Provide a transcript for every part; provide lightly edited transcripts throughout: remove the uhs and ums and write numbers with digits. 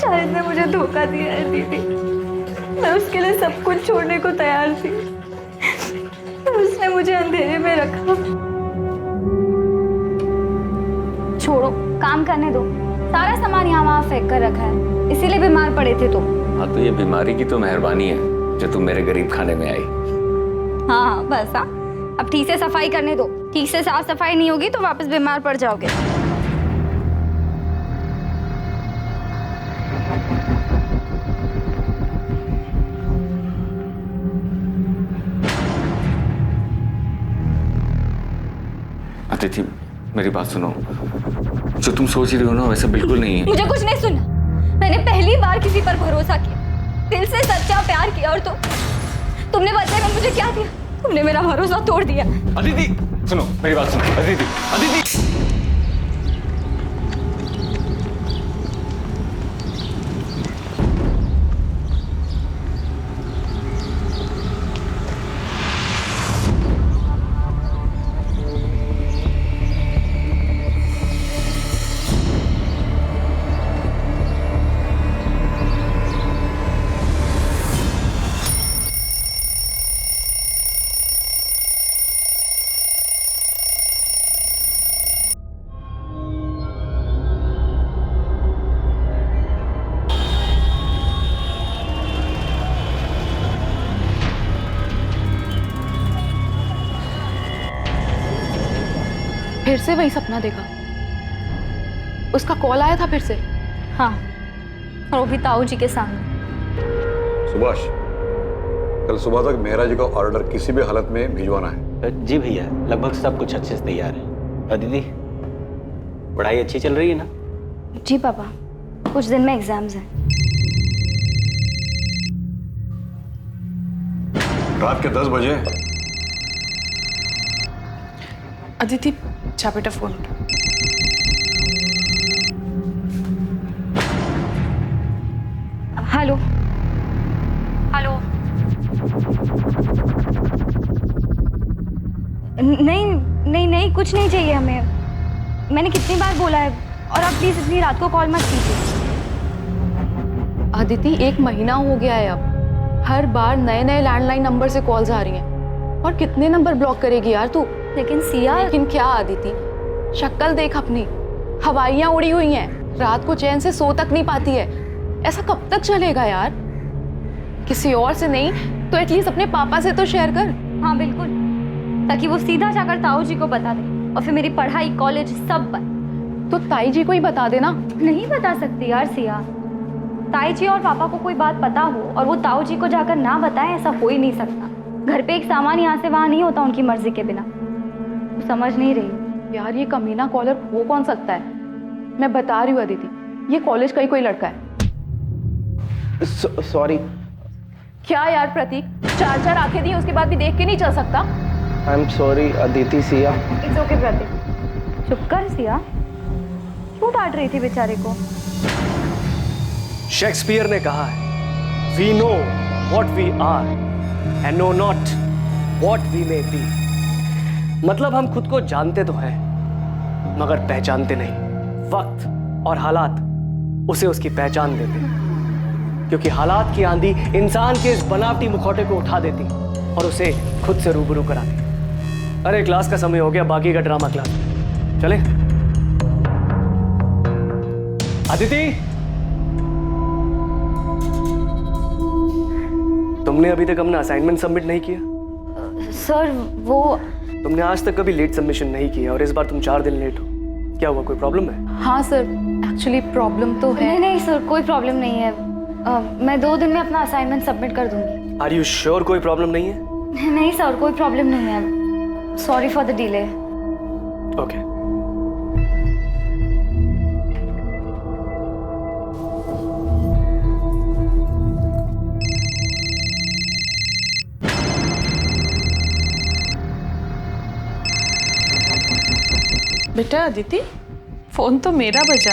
शायद ने मुझे धोखा दिया है दीदी। मैं उसके लिए सब कुछ छोड़ने को तैयार थी, पर उसने मुझे अंधेरे में रखा। छोड़ो, काम करने दो। सारा सामान यहाँ वहाँ फेंक कर रखा है, इसीलिए बीमार पड़े थे तो। हाँ, तो ये बीमारी की तो मेहरबानी है जो तुम मेरे गरीब खाने में आई। हाँ बस। हाँ, अब ठीक से सफाई करने दो। ठीक से साफ सफाई नहीं होगी तो वापस बीमार पड़ जाओगे। अतिथि, मेरी बात सुनो। जो तुम सोच रही हो ना वैसा बिल्कुल नहीं है। मुझे कुछ नहीं सुनना। मैंने पहली बार किसी पर भरोसा किया, दिल से सच्चा प्यार किया, और तुमने बदले में मुझे क्या दिया? तुमने मेरा भरोसा तोड़ दिया। अदिति सुनो, मेरी बात सुनो। अदिति, अदिति। फिर से वही सपना देखा? उसका कॉल आया था फिर से? हाँ, और वो भी ताऊ जी के सामने। सुभाष, कल सुबह तक मेहरा जी का ऑर्डर किसी भी हालत में भिजवाना है। जी भैया, लगभग सब कुछ अच्छे से तैयार है। दीदी, पढ़ाई अच्छी चल रही है ना? जी पापा, कुछ दिन में एग्जाम्स हैं। रात के 10 बजे। अदिति, जा बेटा फोन उठा। Hello hello. नहीं नहीं नहीं, कुछ नहीं चाहिए हमें। मैंने कितनी बार बोला है, और आप प्लीज इतनी रात को कॉल मत कीजिए। अदिति, 1 महीना हो गया है अब। हर बार नए नए लैंडलाइन नंबर से कॉल्स आ रही हैं। और कितने नंबर ब्लॉक करेगी यार तू? लेकिन सिया। लेकिन क्या अदिति, शक्ल देख अपनी, हवाइयां उड़ी हुई हैं, रात को चैन से सो तक नहीं पाती है। ऐसा कब तक चलेगा यार? किसी और से नहीं तो एटलीस्ट अपने पापा से तो शेयर कर। हाँ बिल्कुल, ताकि वो सीधा जाकर ताऊ जी को बता दे, और फिर मेरी पढ़ाई, कॉलेज सब बंद। तो ताई जी को ही बता देना। नहीं बता सकती यार सिया। ताई जी और पापा को कोई बात पता हो और वो ताऊ जी को जाकर ना बताएं, ऐसा हो ही नहीं सकता। घर पे एक सामान यहाँ से वहाँ नहीं होता उनकी मर्जी के बिना। समझ नहीं रही यार, ये कमीना कॉलर हो कौन सकता है? मैं बता रही हूँ अदिति, ये कॉलेज का ही कोई लड़का है। सॉरी। क्या यार प्रतीक, 4 आंखें दी उसके बाद भी देख के नहीं चल सकता? I am sorry Aditi. Siya, it's okay Prateek, चुप कर सिया। क्यों डांट रही थी बेचारे को? शेक्सपियर ने कहा है, we know what we are and know not what we may be. मतलब हम खुद को जानते तो हैं मगर पहचानते नहीं। वक्त और हालात उसे उसकी पहचान देते हैं, क्योंकि हालात की आंधी इंसान के इस बनावटी मुखौटे को उठा देती और उसे खुद से रूबरू कराती। अरे क्लास का समय हो गया, बाकी का ड्रामा क्लास में चले। अदिति, तुमने अभी तक अपना असाइनमेंट सबमिट नहीं किया? सर वो तुमने आज तक कभी लेट सबमिशन नहीं किया और इस बार तुम 4 दिन लेट हो। क्या हुआ, कोई प्रॉब्लम है? हाँ सर, एक्चुअली प्रॉब्लम तो है। नहीं नहीं सर, कोई प्रॉब्लम नहीं है। मैं 2 दिन में अपना असाइनमेंट सबमिट कर दूंगी। आर यू श्योर कोई प्रॉब्लम नहीं है? नहीं सर, कोई प्रॉब्लम नहीं है। Sorry for the delay. Okay. बेटा अदिति, फोन तो मेरा बजा,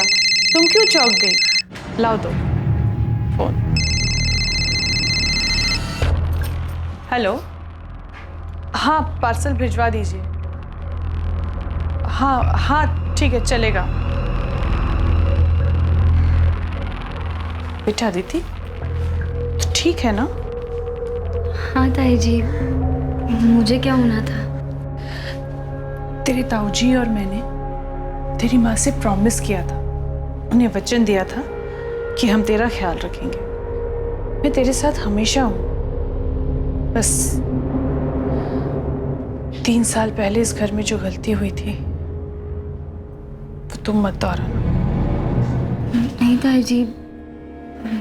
तुम क्यों चौंक गई? लाओ दो फोन। हेलो, हाँ पार्सल भिजवा दीजिए। हाँ हाँ ठीक है, चलेगा। बेटा अदिति, तो ठीक है ना? हाँ ताई जी, मुझे क्या होना था? तेरे ताऊजी और मैंने तेरी माँ से प्रॉमिस किया था, उन्हें वचन दिया था कि हम तेरा ख्याल रखेंगे। मैं तेरे साथ हमेशा हूं। बस 3 साल पहले इस घर में जो गलती हुई थी वो तुम मत दोहराना। नहीं ताई जी,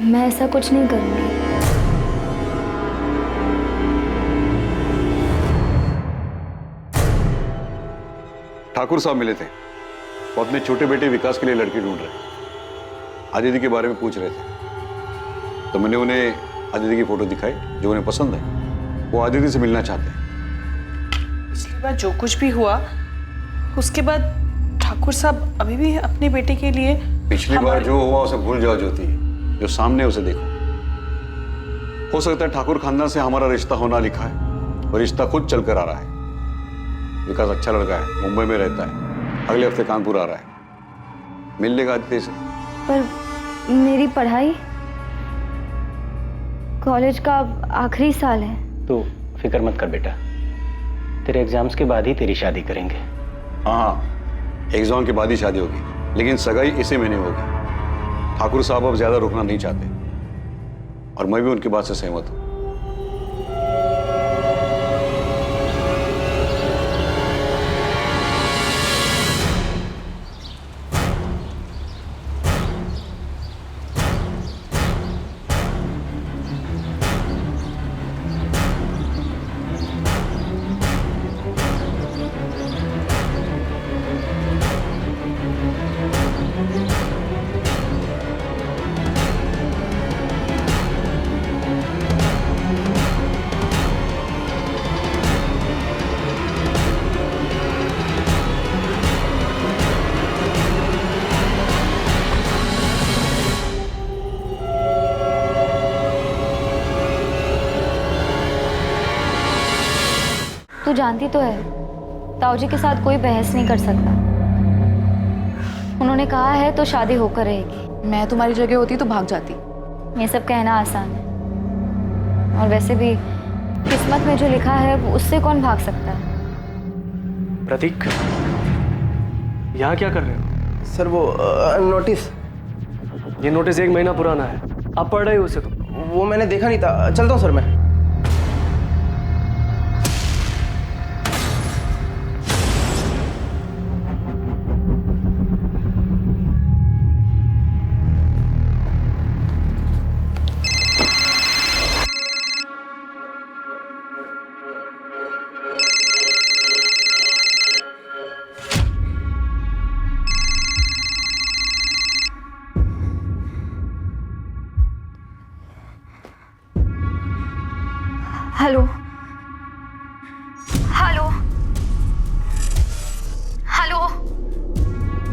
मैं ऐसा कुछ नहीं करूँगी। ठाकुर साहब मिले थे, वो अपने छोटे बेटे विकास के लिए लड़की ढूंढ रहे, आदिति के बारे में पूछ रहे थे। तो मैंने उन्हें आदिति की फोटो दिखाई जो उन्हें पसंद है। वो आदिति से मिलना चाहते हैं। पिछली बार जो कुछ भी हुआ उसके बाद ठाकुर साहब अभी भी अपने बेटे के लिए पिछली बार जो हुआ उसे भूल जाओ ज्योति, जो सामने उसे देखो। हो सकता है ठाकुर खानदान से हमारा रिश्ता होना लिखा है और रिश्ता खुद चलकर आ रहा है। विकास अच्छा लड़का है, मुंबई में रहता है, अगले हफ्ते कानपुर आ रहा है, मिल लेगा आदित्य से। पर मेरी पढ़ाई, कॉलेज का आखिरी साल है। तो फिक्र मत कर बेटा, तेरे एग्जाम्स के बाद ही तेरी शादी करेंगे। हाँ, एग्जाम के बाद ही शादी होगी, लेकिन सगाई इसी महीने होगी। ठाकुर साहब अब ज्यादा रुकना नहीं चाहते और मैं भी उनकी बात से सहमत हूँ। तू जानती तो है, ताऊजी के साथ कोई बहस नहीं कर सकता। उन्होंने कहा है तो शादी होकर रहेगी। मैं तुम्हारी जगह होती तो भाग जाती। ये सब कहना आसान है, और वैसे भी किस्मत में जो लिखा है उससे कौन भाग सकता है। प्रतीक, यहाँ क्या कर रहे हो? सर वो नोटिस। ये नोटिस 1 महीना पुराना है, आप पढ़ रहे हो उसे? तो वो मैंने देखा नहीं था, चलता हूँ सर मैं। हेलो हेलो हेलो,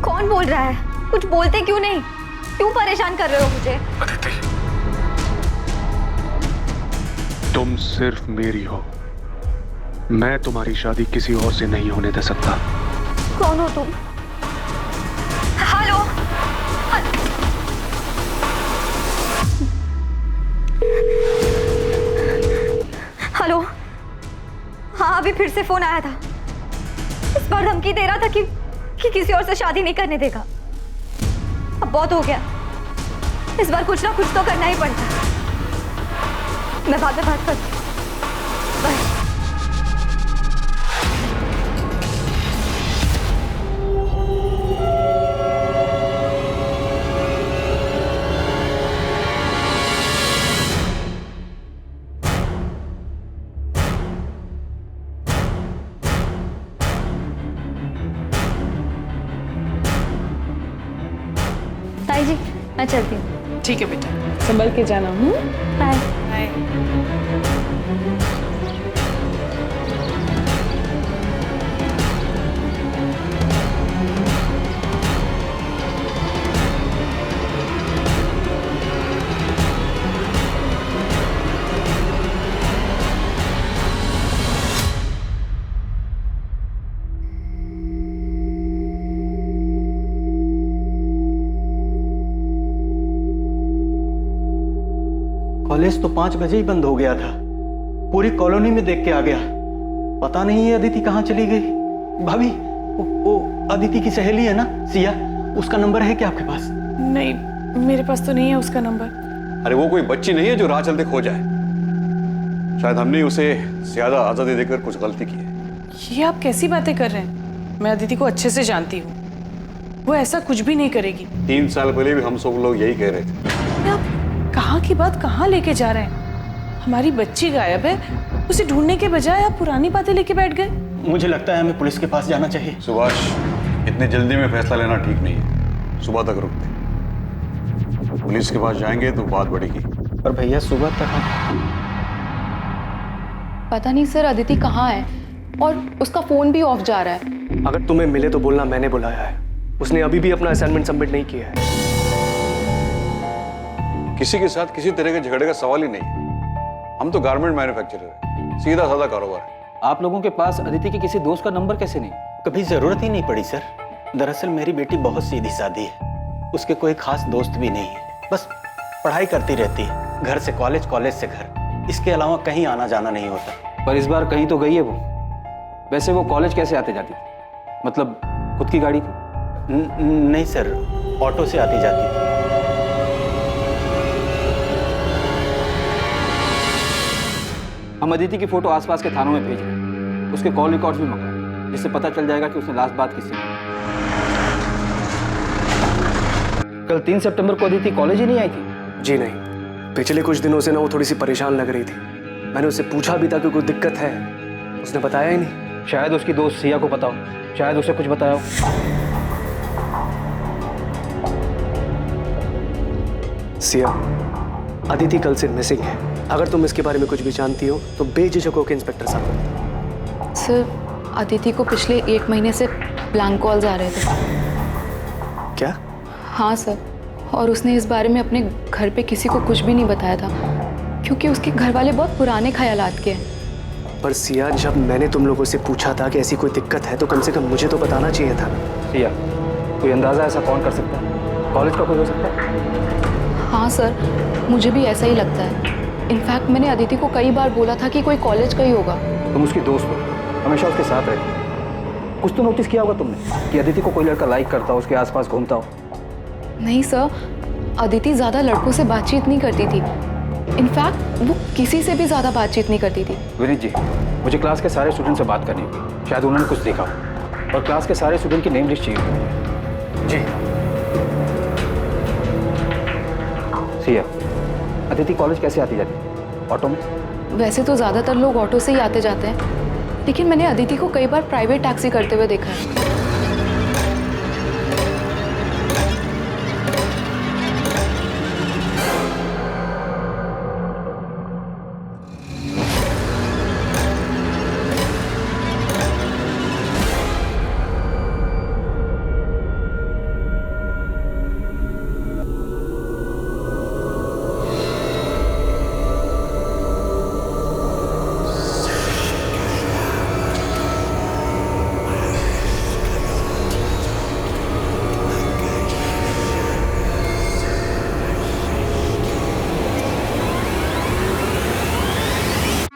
कौन बोल रहा है? कुछ बोलते क्यों नहीं? क्यों परेशान कर रहे हो मुझे? अदिति, तुम सिर्फ मेरी हो। मैं तुम्हारी शादी किसी और से नहीं होने दे सकता। कौन हो तुम? हेलो हेलो, हाँ अभी फिर से फोन आया था। इस बार धमकी दे रहा था कि किसी और से शादी नहीं करने देगा। अब बहुत हो गया, इस बार कुछ ना कुछ तो करना ही पड़ता है। मैं बाद में बात करती हूँ, बाय। ताई जी, मैं चलती हूँ। ठीक है बेटा, संभल के जाना। बाय। बाय। कॉलेज तो 5 बजे ही बंद हो गया था। पूरी कॉलोनी में देख के आ गया। पता नहीं ये अदिति कहाँ चली गई। भाभी, वो अदिति की सहेली है ना, सिया, उसका नंबर है क्या आपके पास? नहीं, मेरे पास तो नहीं है उसका नंबर। अरे वो कोई बच्ची नहीं है जो राह चलते खो जाए। शायद हमने उसे ज्यादा आजादी देकर कुछ गलती की है। ये आप कैसी बातें कर रहे हैं? मैं अदिति को अच्छे से जानती हूँ, वो ऐसा कुछ भी नहीं करेगी। 3 साल पहले भी हम सब लोग यही कह रहे थे। आप कहाँ की बात कहाँ लेके जा रहे हैं? हमारी बच्ची गायब है, उसे ढूंढने के बजाय आप पुरानी बातें लेके बैठ गए। मुझे लगता है हमें पुलिस के पास जाना चाहिए। सुभाष, इतनी जल्दी में फैसला लेना ठीक नहीं है। सुबह तक रुकते, पुलिस के पास जाएंगे तो बात बढ़ेगी। पर भैया सुबह तक पता नहीं सर अदिति कहाँ है, और उसका फोन भी ऑफ जा रहा है। अगर तुम्हें मिले तो बोलना मैंने बुलाया है। उसने अभी भी अपना असाइनमेंट सबमिट नहीं किया है। किसी के साथ किसी तरह के झगड़े का सवाल ही नहीं है। हम तो गारमेंट मैन्युफैक्चरर है, सीधा साधा कारोबार है। आप लोगों के पास अदिति के किसी दोस्त का नंबर कैसे नहीं? कभी जरूरत ही नहीं पड़ी सर। दरअसल मेरी बेटी बहुत सीधी सादी है, उसके कोई खास दोस्त भी नहीं है। बस पढ़ाई करती रहती है, घर से कॉलेज, कॉलेज से घर, इसके अलावा कहीं आना जाना नहीं होता। पर इस बार कहीं तो गई है वो। वैसे वो कॉलेज कैसे आते जाती थी? मतलब खुद की गाड़ी थी? नहीं सर, ऑटो से आती जाती थी। हम अदिति की फोटो आसपास के थानों में भेज रहे हैं, उसके कॉल रिकॉर्ड्स भी मंगवाए, जिससे पता चल जाएगा कि उसने लास्ट बात किससे की। कल 3 सितंबर को अदिति कॉलेज ही नहीं आई थी? जी नहीं, पिछले कुछ दिनों से ना वो थोड़ी सी परेशान लग रही थी। मैंने उससे पूछा भी था कि कोई दिक्कत है, उसने बताया ही नहीं। शायद उसकी दोस्त सिया को पता हो, शायद उसे कुछ बताया हो। सिया, अदिति कल से मिसिंग है। अगर तुम इसके बारे में कुछ भी जानती हो तो बेझिझक होकर इंस्पेक्टर साहब को बताओ। सर अदिति को पिछले 1 महीने से ब्लैंक कॉल्स आ रहे थे। क्या? हाँ सर, और उसने इस बारे में अपने घर पे किसी को कुछ भी नहीं बताया था, क्योंकि उसके घर वाले बहुत पुराने ख्यालात के हैं। पर सिया, जब मैंने तुम लोगों से पूछा था कि ऐसी कोई दिक्कत है तो कम से कम मुझे तो बताना चाहिए था। सिया, कोई अंदाजा ऐसा कौन कर सकता है? कॉलेज का कोई हो सकता है? हाँ सर, मुझे भी ऐसा ही लगता है। इनफैक्ट मैंने अदिति को कई बार बोला था कि कोई कॉलेज का ही होगा। तुम उसकी दोस्त हो, हमेशा उसके साथ रहती। कुछ तो नोटिस किया होगा तुमने कि अदिति को कोई लड़का लाइक करता हो, उसके आसपास घूमता हो। नहीं सर, अदिति ज़्यादा लड़कों से बातचीत नहीं करती थी। इनफैक्ट वो किसी से भी ज़्यादा बातचीत नहीं करती थी। विनीत जी, मुझे क्लास के सारे स्टूडेंट से बात करनी होगी, शायद उन्होंने कुछ देखा हो, और क्लास के सारे स्टूडेंट की नेम लिस्ट चाहिए। जी। सिया, अदिति कॉलेज कैसे आती जाती? ऑटो में? वैसे तो ज़्यादातर लोग ऑटो से ही आते जाते हैं, लेकिन मैंने अदिति को कई बार प्राइवेट टैक्सी करते हुए देखा है।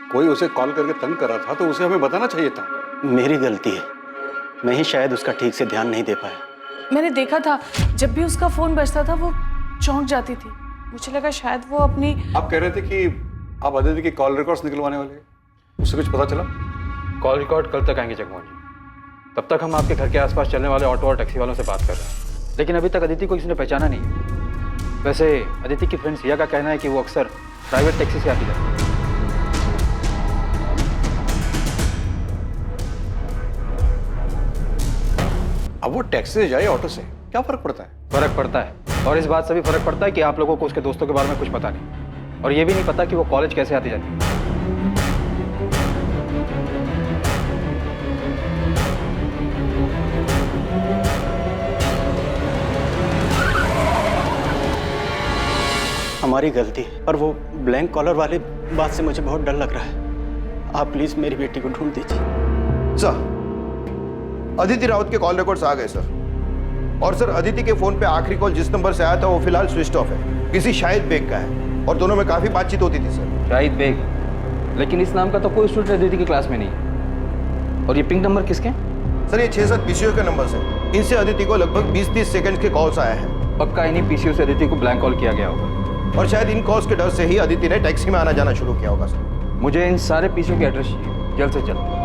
कोई उसे कॉल करके तंग कर रहा था तो उसे हमें बताना चाहिए था। मेरी गलती है, मैं ही शायद उसका ठीक से ध्यान नहीं दे पाया। मैंने देखा था, जब भी उसका फोन बजता था वो चौंक जाती थी। मुझे लगा शायद वो अपनी। आप कह रहे थे कि आप अदिति की कॉल रिकॉर्ड्स निकलवाने वाले हैं, उससे कुछ पता चला? कॉल रिकॉर्ड कल तक आएंगे जगमोहन जी। तब तक हम आपके घर के आसपास चलने वाले ऑटो और टैक्सी वालों से बात कर रहे हैं, लेकिन अभी तक अदिति को किसी ने पहचाना नहीं। वैसे अदिति की फ्रेंड सिया का कहना है कि वो अक्सर प्राइवेट टैक्सी से आती है। अब वो टैक्सी से जाए ऑटो से, क्या फर्क पड़ता है? फर्क पड़ता है, और इस बात से भी फर्क पड़ता है कि आप लोगों को उसके दोस्तों के बारे में कुछ पता नहीं, और ये भी नहीं पता कि वो कॉलेज कैसे आती जाती है। हमारी गलती है, पर वो ब्लैंक कॉलर वाली बात से मुझे बहुत डर लग रहा है। आप प्लीज मेरी बेटी को ढूंढ दीजिए। सर, अदिति राउत के कॉल रिकॉर्ड्स आ गए सर। और सर, अदिति के फोन पे आखिरी कॉल जिस नंबर से आया था वो फिलहाल स्विच ऑफ है, किसी शाहिद बेग का है। और दोनों में काफी बातचीत होती थी सर। शाहिद बेग, लेकिन इस नाम का तो कोई स्टूडेंट अदिति की क्लास में नहीं है। और ये पिंक नंबर किसके? सर ये 6-7 पीसीओ के नंबर है। इनसे अदिति को लगभग 20-30 सेकंड के कॉल्स आए हैं। पक्का इन्हीं पीसीओ से अदिति को ब्लैंक कॉल किया गया होगा। और शायद इन कॉल्स के डर से ही अदिति ने टैक्सी में आना जाना शुरू किया होगा सर। मुझे इन सारे पीसीओ के एड्रेस चाहिए, जल्द से जल्द।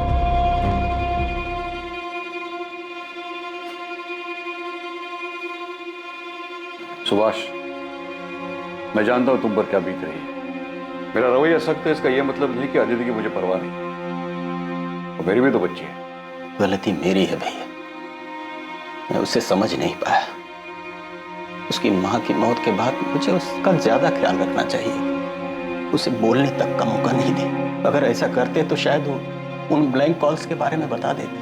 सुभाष, मैं जानता हूं तुम पर क्या बीत रही है। मेरा रवैया सख्त है, इसका यह मतलब नहीं कि अदिति की मुझे परवाह नहीं। और मेरी भी तो बच्ची है। गलती मेरी है भैया, मैं उसे समझ नहीं पाया। उसकी माँ की मौत के बाद मुझे उसका ज्यादा ख्याल रखना चाहिए। उसे बोलने तक का मौका नहीं दे। अगर ऐसा करते तो शायद वो उन ब्लैंक कॉल्स के बारे में बता देते।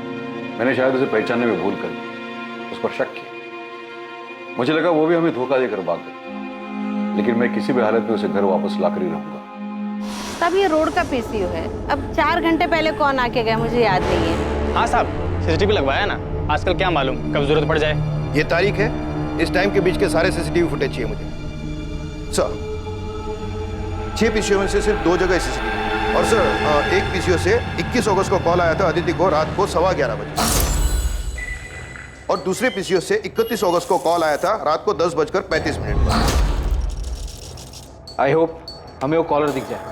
मैंने शायद उसे पहचानने में भूल कर दी, उस पर शक किया। मुझे लगा वो भी हमें धोखा देकर भाग गई, लेकिन मैं किसी भी हालत में उसे घर वापस लाकर ही रहूंगा। तब ये रोड का पीसीओ है। अब 4 घंटे पहले कौन आके गया मुझे याद नहीं है। हाँ साहब, सीसीटीवी लगवाया ना, आजकल क्या मालूम कब जरूरत पड़ जाए। ये तारीख है, इस टाइम के बीच के सारे सीसीटीवी फुटेज चाहिए मुझे सर। 6 पीसीओ में से सिर्फ 2 जगह सीसीटीवी। और सर एक पीसीओ से 21 अगस्त को कॉल आया था अदिति को रात को 11:15 बजे। और दूसरे पीसीओ से 31 अगस्त को कॉल आया था रात को 10:35 पर। आई होप हमें वो कॉलर दिख जाए।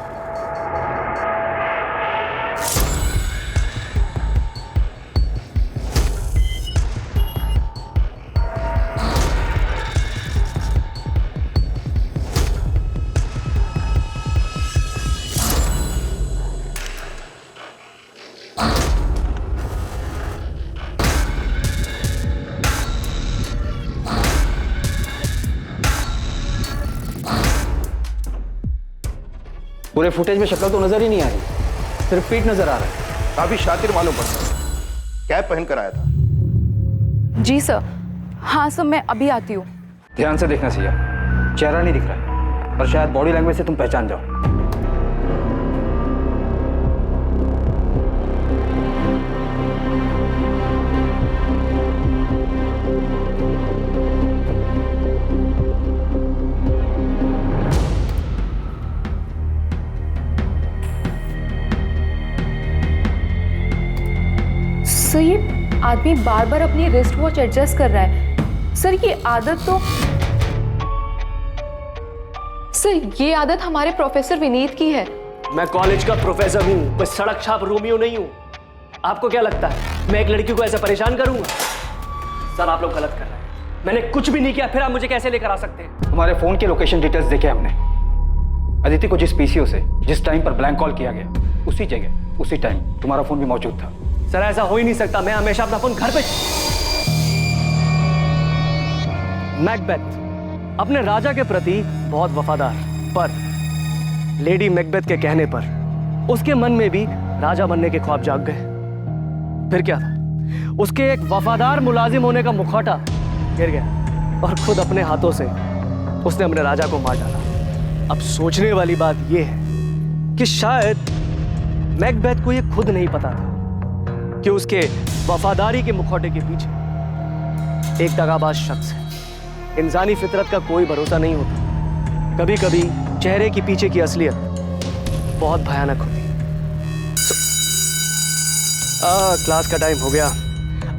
पूरे फुटेज में शक्ल तो नजर ही नहीं आ रही, सिर्फ पीठ नजर आ रहा है। काफी शातिर मालूम पड़ता है। कैप पहन कर आया था। जी सर। हाँ सर, मैं अभी आती हूँ। ध्यान से देखना सिया, चेहरा नहीं दिख रहा है, पर शायद बॉडी लैंग्वेज से तुम पहचान जाओ। सर ये आदमी बार बार अपनी रिस्ट वॉच एडजस्ट कर रहा है। सर ये आदत तो ये आदत हमारे प्रोफेसर विनीत की है। मैं कॉलेज का प्रोफेसर हूँ, कोई सड़क छाप रोमियो नहीं हूँ। आपको क्या लगता है मैं एक लड़की को ऐसे परेशान करूंगा? सर आप लोग गलत कर रहे हैं। मैंने कुछ भी नहीं किया, फिर आप मुझे कैसे लेकर आ सकते हैं? हमारे फोन के लोकेशन डिटेल्स देखे हमने। अदिति को जिस पीसीओ से जिस टाइम पर ब्लैंक कॉल किया गया, उसी जगह उसी टाइम तुम्हारा फोन भी मौजूद था। सर ऐसा हो ही नहीं सकता, मैं हमेशा अपना फोन घर पे। मैकबेथ अपने राजा के प्रति बहुत वफादार, पर लेडी मैकबेथ के कहने पर उसके मन में भी राजा बनने के ख्वाब जाग गए। फिर क्या था, उसके एक वफादार मुलाजिम होने का मुखौटा गिर गया और खुद अपने हाथों से उसने अपने राजा को मार डाला। अब सोचने वाली बात यह है कि शायद मैकबेथ को यह खुद नहीं पता था कि उसके वफादारी के मुखौटे के पीछे एक दगाबाज शख्स है। इंसानी फितरत का कोई भरोसा नहीं होता। कभी कभी चेहरे के पीछे की असलियत बहुत भयानक होती है। क्लास का टाइम हो गया,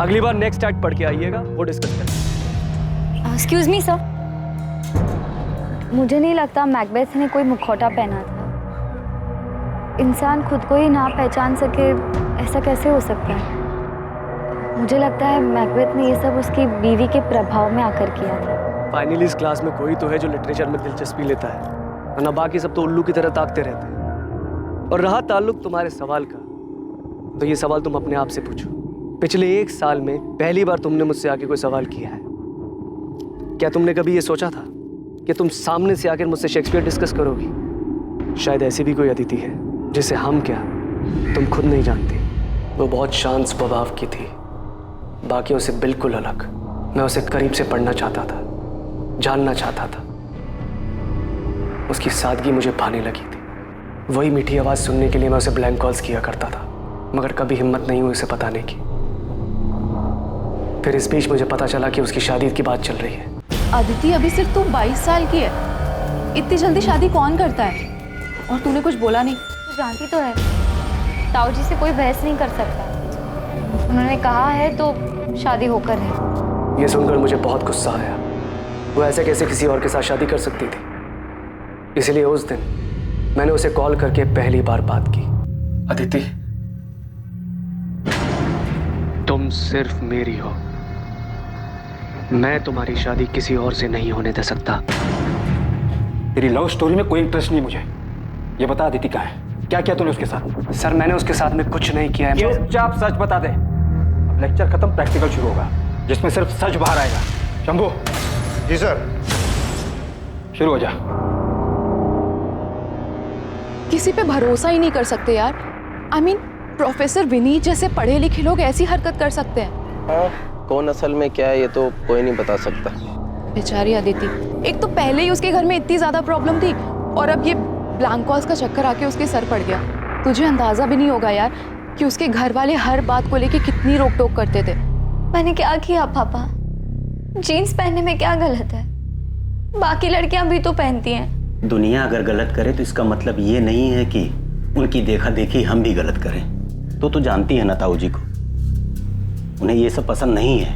अगली बार नेक्स्ट एक्ट पढ़ के आइएगा, वो डिस्कस करेंगे। एक्सक्यूज मी सर, मुझे नहीं लगता मैकबेथ ने कोई मुखौटा पहना था। इंसान खुद को ही ना पहचान सके, ऐसा कैसे हो सकता है? मुझे लगता है मैकबेथ ने ये सब उसकी बीवी के प्रभाव में आकर किया था। फाइनली इस क्लास में कोई तो है जो लिटरेचर में दिलचस्पी लेता है, वरना बाकी सब तो उल्लू की तरह ताकते रहते हैं। और रहा ताल्लुक तुम्हारे सवाल का, तो ये सवाल तुम अपने आप से पूछो। पिछले 1 साल में पहली बार तुमने मुझसे आके कोई सवाल किया है? क्या तुमने कभी ये सोचा था कि तुम सामने से आकर मुझसे शेक्सपियर डिस्कस करोगी? शायद ऐसी भी कोई अदिति है जिसे हम क्या तुम खुद नहीं जानती। वो बहुत शांत स्वभाव की थी, बाकियों से बिल्कुल अलग। मैं उसे करीब से पढ़ना चाहता था, जानना चाहता था। उसकी सादगी मुझे भाने लगी थी। वही मीठी आवाज सुनने के लिए मैं उसे ब्लैंक कॉल्स किया करता था, मगर कभी हिम्मत नहीं हुई उसे बताने की। फिर इस बीच मुझे पता चला कि उसकी शादी की बात चल रही है। अदिति अभी सिर्फ तू 22 साल की है। इतनी जल्दी शादी कौन करता है? और तूने कुछ बोला नहीं? तू जानती तो है, ताऊ जी से कोई बहस नहीं कर सकता। उन्होंने कहा है तो शादी होकर रहे। ये सुनकर मुझे बहुत गुस्सा आया। वो ऐसे कैसे किसी और के साथ शादी कर सकती थी? इसलिए उस दिन मैंने उसे कॉल करके पहली बार बात की। अदिति, तुम सिर्फ मेरी हो। मैं तुम्हारी शादी किसी और से नहीं होने दे सकता। तेरी लव स्टोरी में कोई इंटरेस्ट नहीं मुझे। ये बता अदिति कहाँ है? क्या किया तूने उसके साथ? सर मैंने उसके साथ में कुछ नहीं किया है। चुपचाप सच बता दे। अब लेक्चर खत्म, प्रैक्टिकल शुरू होगा जिसमें सिर्फ सच बाहर आएगा। शंभू। जी सर। शुरू हो जा। किसी पे भरोसा ही नहीं कर सकते यार। I mean, प्रोफेसर विनीत जैसे पढ़े लिखे लोग ऐसी हरकत कर सकते हैं? हाँ, कौन असल में क्या है ये तो कोई नहीं बता सकता। बेचारी अदिति, एक तो पहले ही उसके घर में इतनी ज्यादा प्रॉब्लम थी और अब ये ब्लैंक कॉल्स का चक्कर आके उसके सर पड़ गया। तुझे अंदाजा भी नहीं होगा यार कि उसके घर वाले हर बात को लेके कितनी रोक टोक करते थे। मैंने क्या किया पापा? जीन्स पहनने में क्या गलत है? बाकी लड़कियां भी तो पहनती हैं। दुनिया अगर गलत करे तो इसका मतलब ये नहीं है कि उनकी देखा देखी हम भी गलत करें। तो जानती है ना ताऊ जी को, उन्हें ये सब पसंद नहीं है।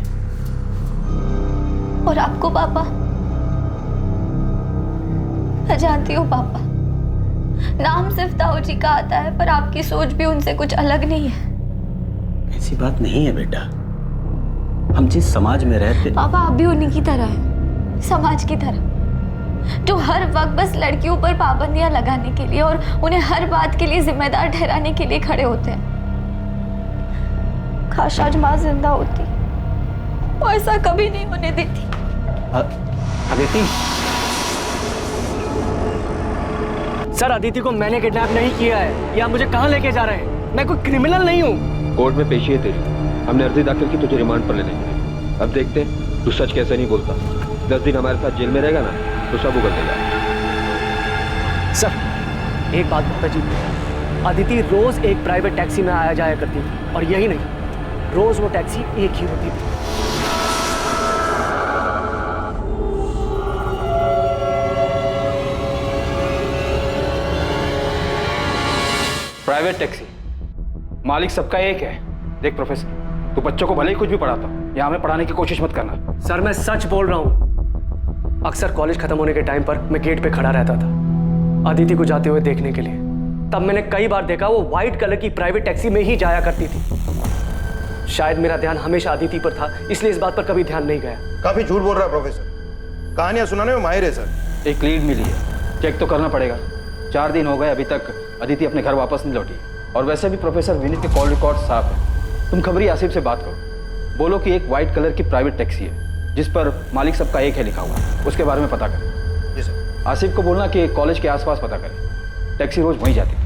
और आपको पापा? मैं जानती हूँ पापा, नाम सिर्फ ताऊ जी का आता है पर आपकी सोच भी उनसे कुछ अलग नहीं है। ऐसी बात नहीं है बेटा, हम जिस समाज में रहते। पापा आप भी उन्हीं की तरह हैं, समाज की तरह, जो हर वक्त बस लड़कियों पर पाबंदियां लगाने के लिए और उन्हें हर बात के लिए जिम्मेदार ठहराने के लिए खड़े होते हैं। काश आज माँ जिंदा होती, वो ऐसा कभी नहीं होने देती। अदिति। सर अदिति को मैंने किडनैप नहीं किया है। या मुझे कहाँ लेके जा रहे हैं? मैं कोई क्रिमिनल नहीं हूँ। कोर्ट में पेशी है तेरी। हमने अर्जी दाखिल की तुझे रिमांड पर लेने के लिए। अब देखते तू सच कैसे नहीं बोलता। 10 दिन हमारे साथ जेल में रहेगा ना तो सब उगल देगा। सर एक बात बहुत अजीब है, अदिति रोज एक प्राइवेट टैक्सी में आया जाया करती थी और यही नहीं, रोज वो टैक्सी एक ही होती थी। प्राइवेट टैक्सी, मालिक सबका एक है। देख प्रोफेसर, तू बच्चों को भले ही कुछ भी पढ़ाता या हमें पढ़ाने की कोशिश मत करना। सर मैं सच बोल रहा हूँ। अक्सर कॉलेज खत्म होने के टाइम पर मैं गेट पे खड़ा रहता था अदिति को जाते हुए देखने के लिए। तब मैंने कई बार देखा वो व्हाइट कलर की प्राइवेट टैक्सी में ही जाया करती थी। शायद मेरा ध्यान हमेशा अदिति पर था, इसलिए इस बात पर कभी ध्यान नहीं गया। काफी झूठ बोल रहा है प्रोफेसर, कहानियां सुनाने में माहिर है सर। एक लीड मिली है, चेक तो करना पड़ेगा। 4 दिन हो गए अभी तक अदिति अपने घर वापस नहीं लौटी। और वैसे भी प्रोफेसर विनीत के कॉल रिकॉर्ड साफ है। तुम खबरी आसिफ से बात करो, बोलो कि एक व्हाइट कलर की प्राइवेट टैक्सी है जिस पर मालिक सबका एक है लिखा हुआ है, उसके बारे में पता करें। जी सर। आसिफ को बोलना कि कॉलेज के आसपास पता करें, टैक्सी रोज वहीं जाती थी।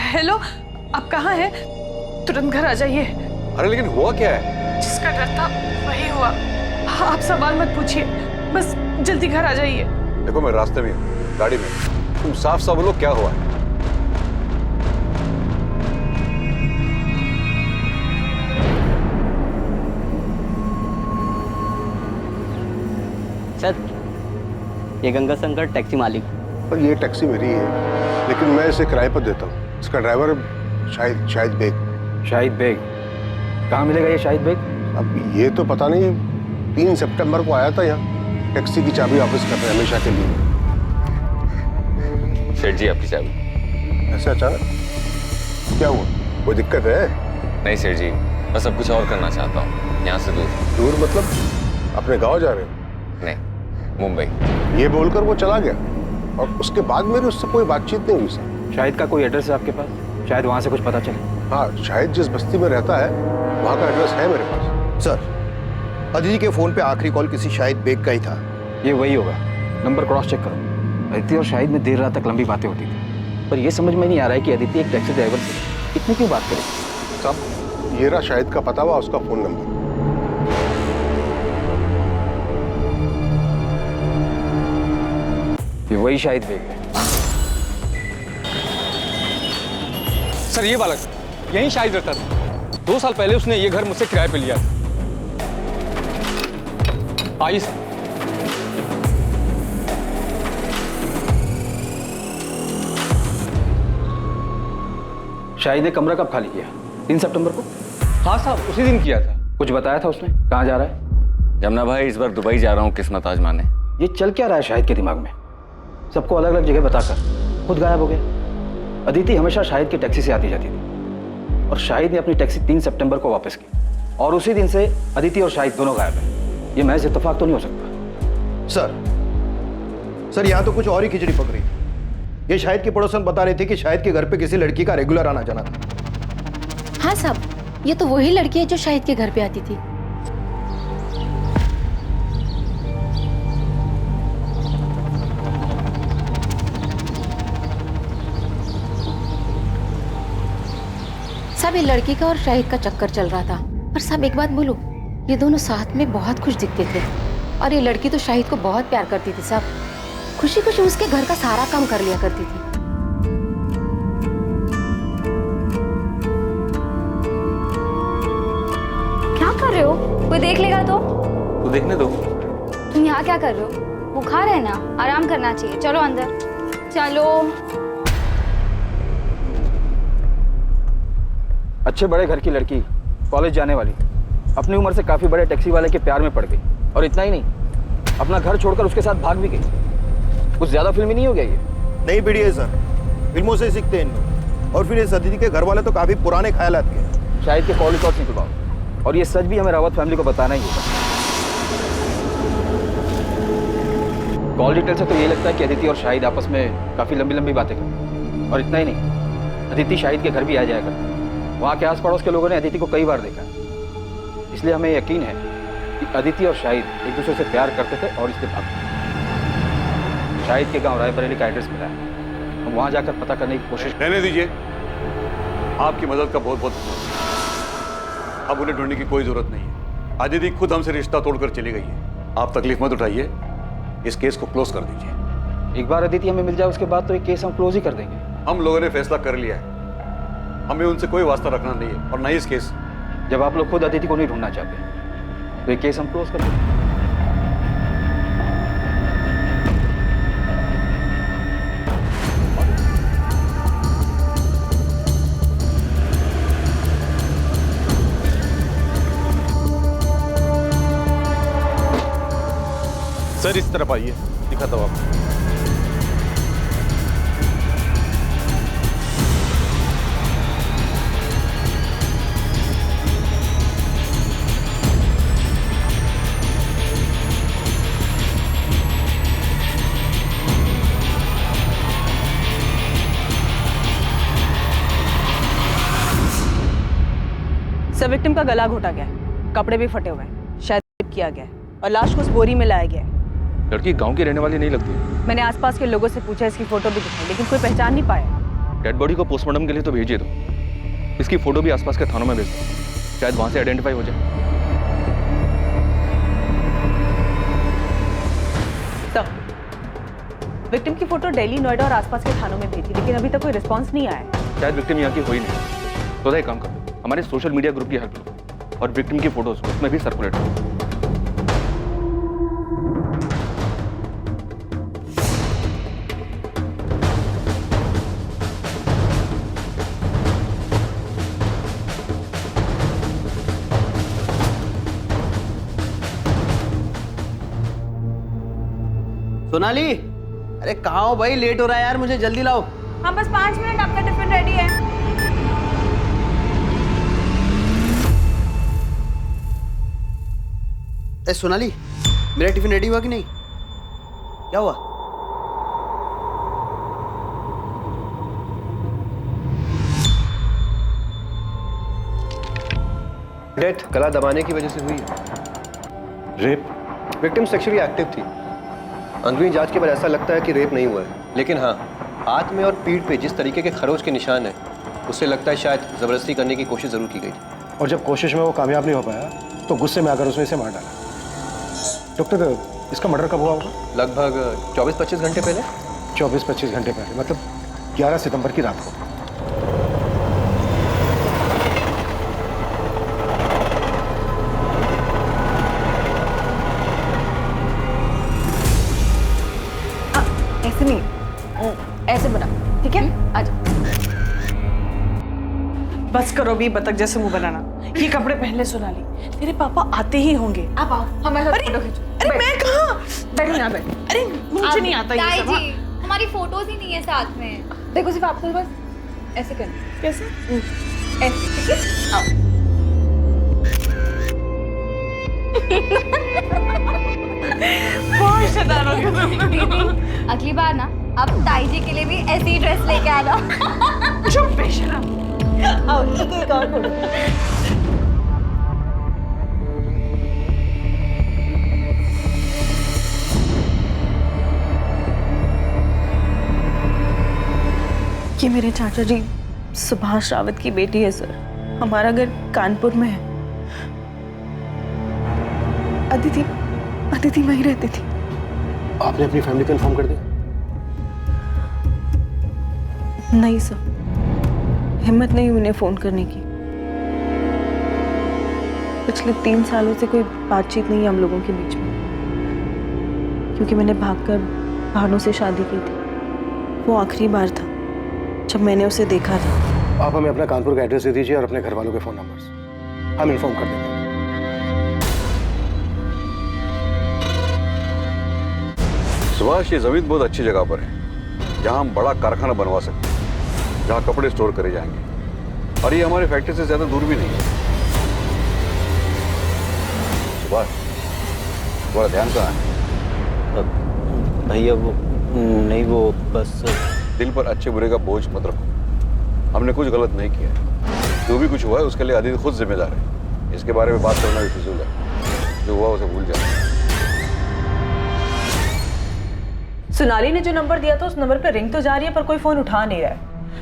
हेलो, आप कहाँ हैं? तुरंत घर आ जाइए। अरे लेकिन हुआ क्या है? जिसका डर था वही हुआ। हाँ, आप सवाल मत पूछिए, बस जल्दी घर आ जाइए। देखो मैं रास्ते में हूँ, गाड़ी में। तुम साफ साफ बोलो क्या हुआ है? सर ये गंगा शंकर टैक्सी मालिक। और ये टैक्सी मेरी है, लेकिन मैं इसे किराए पर देता हूँ। इसका ड्राइवर शाहिद बेग। शाहिद बेग? कहाँ मिलेगा ये शाहिद बेग? अब ये तो पता नहीं, 3 सितंबर को आया था यहाँ, टैक्सी की चाबी वापस कर रहे हैं हमेशा के लिए। सेठ जी आपकी चाबी। ऐसे अचानक क्या हुआ? कोई दिक्कत है? नहीं सेठ जी, मैं सब कुछ और करना चाहता हूँ, यहाँ से दूर। दूर मतलब अपने गाँव जा रहे हो? नहीं, मुंबई। ये बोलकर वो चला गया और उसके बाद मेरी उससे कोई बातचीत नहीं हुई सर। शाहिद का कोई एड्रेस है आपके पास? शायद वहाँ से कुछ पता चले। हाँ, शायद जिस बस्ती में रहता है वहाँ का एड्रेस है मेरे पास। सर, अदिति के फोन पे आखिरी कॉल किसी शाहिद बेग का ही था। ये वही होगा, नंबर क्रॉस चेक करो। अदिति और शाहिद में देर रात तक लंबी बातें होती थी, पर यह समझ में नहीं आ रहा है कि अदिति एक टैक्सी ड्राइवर थी इतनी क्यों बात करें? साहब ये रहा शाहिद का पता हुआ उसका फोन नंबर। ये वही शाहिद बेग है। सर ये बालक यहीं शाहिद रहता था। 2 साल पहले उसने ये घर मुझसे किराए पे लिया था। आइए सर। शाहिद ने कमरा कब खाली किया? 3 सितंबर को। हाँ साहब उसी दिन किया था। कुछ बताया था उसने? कहाँ जा रहा है? यमुना भाई इस बार दुबई जा रहा हूँ किस्मत आजमाने। ये चल क्या रहा है शाहिद के दिमाग में? सबको अलग अलग जगह बताकर खुद गायब हो गया। अदिति हमेशा शाहिद की टैक्सी से आती जाती थी और शाहिद ने अपनी टैक्सी 3 सितंबर को वापस की और उसी दिन से अदिति और शाहिद दोनों गायब हैं। ये महज इत्तेफाक तो नहीं हो सकता। सर यहाँ तो कुछ और ही खिचड़ी पक रही है। ये शाहिद की पड़ोसन बता रहे थे कि शाहिद के घर पे किसी लड़की का रेगुलर आना जाना था। हाँ साहब, ये तो वही लड़की है जो शाहिद के घर पे आती थी। सब ये लड़की का और शाहिद का चक्कर चल रहा था। पर सब एक बात बोलो, ये दोनों साथ में बहुत खुश दिखते थे और ये लड़की तो शाहिद को बहुत प्यार करती थी। सब खुशी खुशी उसके घर का सारा काम कर लिया करती थी। क्या कर रहे हो? कोई देख लेगा तो? तू देखने दो। तुम यहाँ क्या कर रहे हो? बुखार है ना, आराम करना चाहिए। चलो अंदर चलो। अच्छे बड़े घर की लड़की, कॉलेज जाने वाली, अपनी उम्र से काफी बड़े टैक्सी वाले के प्यार में पड़ गई और इतना ही नहीं, अपना घर छोड़कर उसके साथ भाग भी गई। कुछ ज्यादा फिल्मी नहीं हो गया ये? नहीं पीढ़ी है सर, फिल्मों से सीखते हैं इन। और फिर इस अदिति के घर वाले तो काफी पुराने ख्यालात के। शाहिद के कॉल रिकॉर्ड्स निकलवाओ और ये सच भी हमें रावत फैमिली को बताना ही होगा। कॉल डिटेल से तो ये लगता है कि अदिति और शाहिद आपस में काफी लंबी लंबी बातें करते और इतना ही नहीं, अदिति शाहिद के घर भी आ जाया करती। वहाँ के आस पड़ोस के लोगों ने अदिति को कई बार देखा, इसलिए हमें यकीन है कि अदिति और शाहिद एक दूसरे से प्यार करते थे और इसलिए भागते। शाहिद के गांव रायबरेली का एड्रेस मिला है, हम वहाँ जाकर पता करने की कोशिश। रहने दीजिए, आपकी मदद का बहुत बहुत धन्यवाद। अब उन्हें ढूंढने की कोई जरूरत नहीं है। अदिति खुद हमसे रिश्ता तोड़कर चली गई है। आप तकलीफ मत उठाइए, इस केस को क्लोज कर दीजिए। एक बार अदिति हमें मिल जाए उसके बाद तो ये केस हम क्लोज ही कर देंगे। हम लोगों ने फैसला कर लिया है, हमें उनसे कोई वास्ता रखना नहीं है और नहीं इस केस। जब आप लोग खुद अदिति को नहीं ढूंढना चाहते तो ये केस हम क्लोज कर देंगे। सर इस तरफ आइए, दिखाता हूँ आपको। सब विक्टिम का गला घोटा गया है, कपड़े भी फटे हुए हैं, शायद रेप किया गया है और लाश को उस बोरी में लाया गया है। लड़की गांव की रहने वाली नहीं लगती। मैंने आसपास के लोगों से पूछा, इसकी फोटो भी दिखाई, लेकिन कोई पहचान नहीं पाया। डेड बॉडी को पोस्टमार्टम के लिए तो भेजिए दो, इसकी फोटो भी आसपास के थानों में भेज दो, शायद वहां से आइडेंटिफाई हो जाए। तो विक्टिम की फोटो दिल्ली, नोएडा और आसपास के थानों में भेजी, लेकिन अभी तक कोई रिस्पॉन्स नहीं आया। शायद विक्टिम यहाँ की हो ही नहीं। तो एक काम कर दो, हमारे सोशल मीडिया ग्रुप की हेल्प लो और विक्टिम की फोटोज उसमें भी सर्कुलेट करो। सोनाली, अरे कहाँ हो भाई? लेट हो रहा है यार, मुझे जल्दी लाओ। हाँ बस 5 मिनट, आपका टिफिन रेडी है। ए सोनाली, मेरा टिफिन रेडी हुआ कि नहीं? क्या हुआ? डेथ गला दबाने की वजह से हुई है। रेप? विक्टिम सेक्सुअली एक्टिव थी। अंदरूनी जांच के बाद ऐसा लगता है कि रेप नहीं हुआ है, लेकिन हाँ, हाथ में और पीठ पे जिस तरीके के खरोच के निशान हैं, उससे लगता है शायद जबरदस्ती करने की कोशिश जरूर की गई थी। और जब कोशिश में वो कामयाब नहीं हो पाया तो गुस्से में आकर उसने इसे मार डाला। डॉक्टर, इसका मर्डर कब हुआ होगा? लगभग 24-25 घंटे पहले। 24-25 घंटे पहले, मतलब 11 सितंबर की रात को। ऐसे नहीं, ऐसे बना, ठीक है? आजा। बस करो भी बतख जैसे मुंह बनाना। ये कपड़े पहन ले सोनाली, तेरे पापा आते ही होंगे। आप आओ, हमारे साथ फोटो खींचो। अरे मैं कहाँ? बैठो यहाँ बैठो। अरे मुझे नहीं आता ये ताई सब। जी, हमारी फोटोज ही नहीं है साथ में। देखो सिर्फ आपको बस ऐसे करना। कैसे? ऐसे, ठीक है? आओ। बहुत शैतान हो गया तुम। दीदी, अगली बार ना अब ताई जी के लिए भी ऐसी ड्रेस लेके आना। चुप बेशरम। आओ, एक और फोटो। ये मेरे चाचा जी सुभाष रावत की बेटी है सर। हमारा घर कानपुर में है। अदिति वहीं रहती थी। आपने अपनी फैमिली को इन्फॉर्म कर दिया? नहीं सर, हिम्मत नहीं उन्हें फोन करने की। पिछले 3 सालों से कोई बातचीत नहीं है हम लोगों के बीच में, क्योंकि मैंने भागकर भानु से शादी की थी। वो आखिरी बार था जब मैंने उसे देखा था। आप हमें अपना कानपुर का एड्रेस दे दीजिए और अपने घर वालों के फोन नंबर्स, हम इन्फॉर्म कर देंगे। सुभाष, ये जमीन बहुत अच्छी जगह पर है, जहां हम बड़ा कारखाना बनवा सकते हैं, जहां कपड़े स्टोर करे जाएंगे, और ये हमारी फैक्ट्री से ज्यादा दूर भी नहीं है। सुभाष, थोड़ा ध्यान कहाँ है? भैया वो नहीं, वो बस दिल पर अच्छे बुरे का बोझ मत रखो। हमने कुछ गलत नहीं किया है। जो भी कुछ हुआ है उसके लिए आदित्य खुद जिम्मेदार है। इसके बारे में बात करना भी फिजूल है। जो हुआ उसे भूल जाओ। सोनाली ने जो नंबर दिया था उस नंबर पर रिंग तो जा रही है पर कोई फोन उठा नहीं रहा है।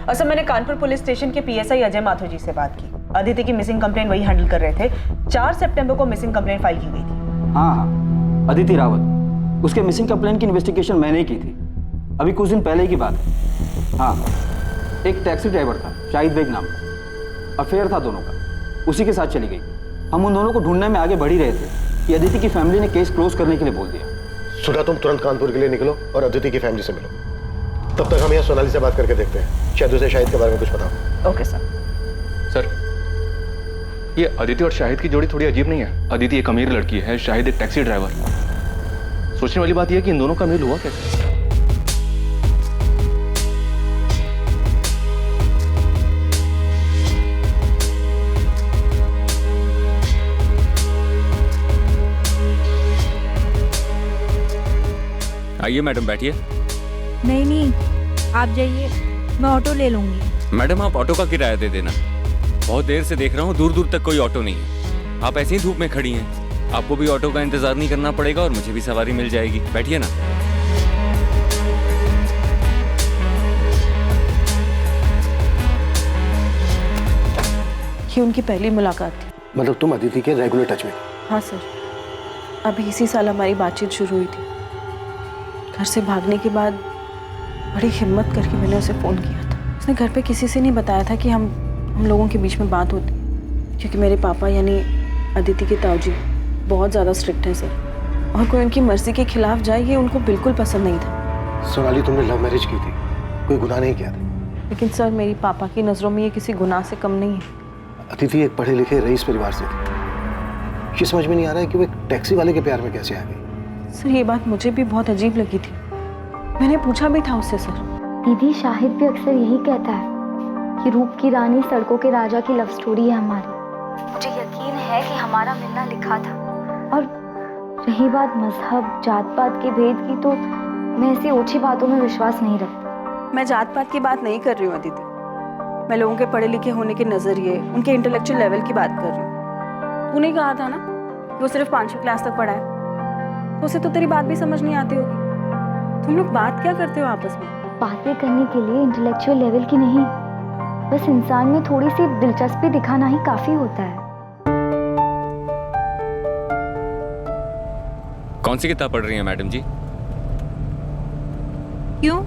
असल मैंने कानपुर पुलिस स्टेशन के पीएसआई अजय माथुर जी से बात की। अदिति की मिसिंग कंप्लेंट वही हैंडल कर रहे थे। 4 सितंबर को मिसिंग कंप्लेंट फाइल की गई थी। हाँ, अदिति रावत, उसके मिसिंग कंप्लेंट की इन्वेस्टिगेशन मैंने ही की थी, अभी कुछ दिन पहले की बात है। हाँ, एक टैक्सी ड्राइवर था शाहिद बेग नाम का, अफेयर था दोनों का, उसी के साथ चली गई। हम उन दोनों को ढूंढने में आगे बढ़ ही रहे थे कि अदिति की फैमिली ने केस क्लोज करने के लिए बोल दिया। सुधा, तुम तुरंत कानपुर के लिए निकलो और अदिति की फैमिली से मिलो। तब तक हम यहाँ सोनाली से बात करके देखते हैं, शायद उसे शाहिद के बारे में कुछ पता हो। Okay sir. सर, ये अदिति और शाहिद की जोड़ी थोड़ी अजीब नहीं है? अदिति एक अमीर लड़की है, शाहिद एक टैक्सी ड्राइवर। सोचने वाली बात यह है कि इन दोनों का मेल हुआ कैसे? आइए मैडम, बैठिए। नहीं, आप जाइए, मैं ऑटो ले लूंगी। मैडम, आप ऑटो का किराया दे देना। बहुत देर से देख रहा हूँ, दूर दूर तक कोई ऑटो नहीं है। आप ऐसी ही धूप में खड़ी हैं। आपको भी ऑटो का इंतजार नहीं करना पड़ेगा और मुझे भी सवारी मिल जाएगी। बैठिए ना। ये उनकी पहली मुलाकात थी। मतलब तुम अदिति के रेगुलर टच में? हाँ सर, अभी इसी साल हमारी बातचीत शुरू हुई थी। घर से भागने के बाद बड़ी हिम्मत करके मैंने उसे फ़ोन किया था। उसने घर पे किसी से नहीं बताया था कि हम लोगों के बीच में बात होती, क्योंकि मेरे पापा यानी अदिति के ताऊजी बहुत ज़्यादा स्ट्रिक्ट हैं सर, और कोई उनकी मर्जी के खिलाफ जाए ये उनको बिल्कुल पसंद नहीं था। सोनाली, तुमने लव मैरिज की थी, कोई गुनाह नहीं किया था। लेकिन सर, मेरी पापा की नज़रों में ये किसी गुनाह से कम नहीं है। अदिति एक पढ़े लिखे रईस परिवार से थी। ये समझ में नहीं आ रहा है कि वो एक टैक्सी वाले के प्यार में कैसे आ गई। सर, ये बात मुझे भी बहुत अजीब लगी थी। मैंने पूछा भी था उससे। सर, दीदी, शाहिद भी अक्सर यही कहता है कि रूप की रानी सड़कों के राजा की लव स्टोरी है हमारी। मुझे यकीन है कि हमारा मिलना लिखा था। और रही बात मजहब जात पात के भेद की, तो मैं ऐसी ओछी बातों में विश्वास नहीं रखती। मैं जात पात की बात नहीं कर रही हूँ अदिति, मैं लोगों के पढ़े लिखे होने के नज़रिए, उनके इंटेलेक्चुअल लेवल की बात कर रही हूँ। तूने कहा था ना कि वो सिर्फ 5वीं क्लास तक पढ़ा है, तो उसे तो तेरी बात भी समझ नहीं आती होगी। तुम लोग बात क्या करते हो आपस में? बातें करने के लिए इंटेलेक्चुअल लेवल की नहीं, बस इंसान में थोड़ी सी दिलचस्पी दिखाना ही काफी होता है। कौन सी किताब पढ़ रही हैं मैडम जी? क्यों?